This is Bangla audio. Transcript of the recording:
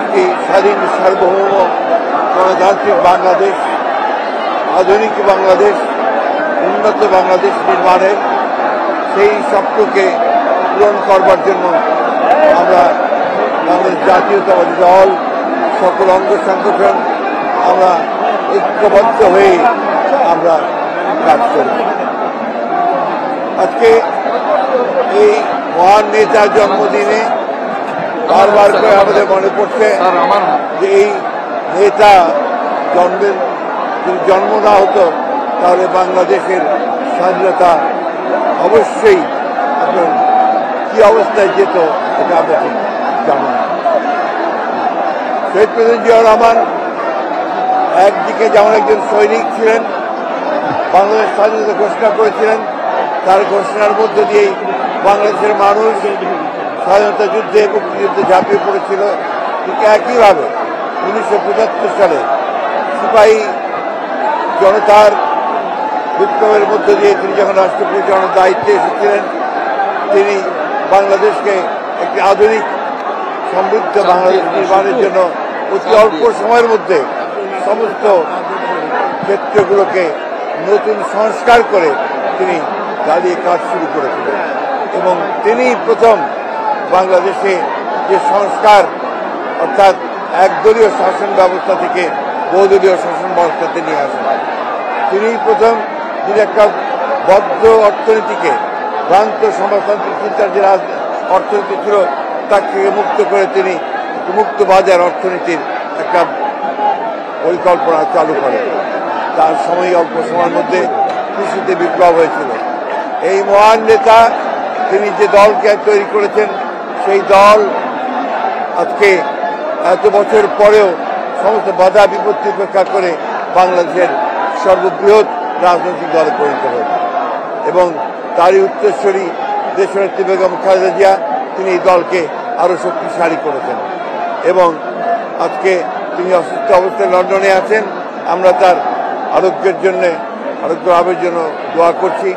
একটি স্বাধীন সার্বভৌম গণতান্ত্রিক বাংলাদেশ, আধুনিক বাংলাদেশ, উন্নত বাংলাদেশ নির্মাণের সেই স্বপ্নকে পূরণ করবার জন্য আমরা বাংলাদেশ জাতীয়তাবাদী দল, সকল অঙ্গ সংগঠন আমরা ঐক্যবদ্ধ হয়ে আমরা কাজ করব। আজকে এই মহান নেতার জন্মদিনে বারবার করে আমাদের মনে পড়ছে যে এই নেতা যদি জন্ম না হতো তাহলে বাংলাদেশের স্বাধীনতা অবশ্যই এখন কি অবস্থায় যেত এটা আমরা ঠিক জানি না। শহীদ প্রেসিডেন্ট জিয়াউর রহমান একদিকে যেমন একজন সৈনিক ছিলেন, বাংলাদেশ স্বাধীনতা ঘোষণা করেছিলেন, তার ঘোষণার মধ্য দিয়েই বাংলাদেশের মানুষ স্বাধীনতা যুদ্ধে মুক্তিযুদ্ধে ঝাঁপিয়ে পড়েছিল। ঠিক একইভাবে 1975 সালে সিপাহী জনতার বিপ্লবের মধ্য দিয়ে তিনি যখন রাষ্ট্র পরিচালনার দায়িত্বে এসেছিলেন, তিনি বাংলাদেশকে একটি আধুনিক সমৃদ্ধ বাংলাদেশ নির্মাণের জন্য অতি অল্প সময়ের মধ্যে সমস্ত ক্ষেত্রগুলোকে নতুন সংস্কার করে তিনি দাঁড়িয়ে কাজ শুরু করেছিলেন এবং তিনি প্রথম বাংলাদেশে যে সংস্কার অর্থাৎ একদলীয় শাসন ব্যবস্থা থেকে বহুদলীয় শাসন ব্যবস্থাতে নিয়ে আসেন। তিনি প্রথম যিনি একটা বদ্ধ অর্থনীতিকে, ভ্রান্ত সমাজতান্ত্রিক চিন্তার যে অর্থনীতি ছিল তার থেকে মুক্ত করে তিনি মুক্ত বাজার অর্থনীতির একটা পরিকল্পনা চালু করেন। তার সময় অল্প সময়ের মধ্যে কৃষিতে বিপ্লব হয়েছিল। এই মহান নেতা তিনি যে দলকে তৈরি করেছেন, সেই দল আজকে এত বছর পরেও সমস্ত বাধা বিপত্তি উপেক্ষা করে বাংলাদেশের সর্ববৃহৎ রাজনৈতিক দলে পরিণত হয়েছে এবং তারই উত্তরসূরি দেশনেত্রী বেগম খালেদা জিয়া তিনি এই দলকে আরো শক্তিশালী করেছেন এবং আজকে তিনি অসুস্থ অবস্থায় লন্ডনে আছেন। আমরা তার আরোগ্যের জন্য, আরোগ্য লাভের জন্য দোয়া করছি।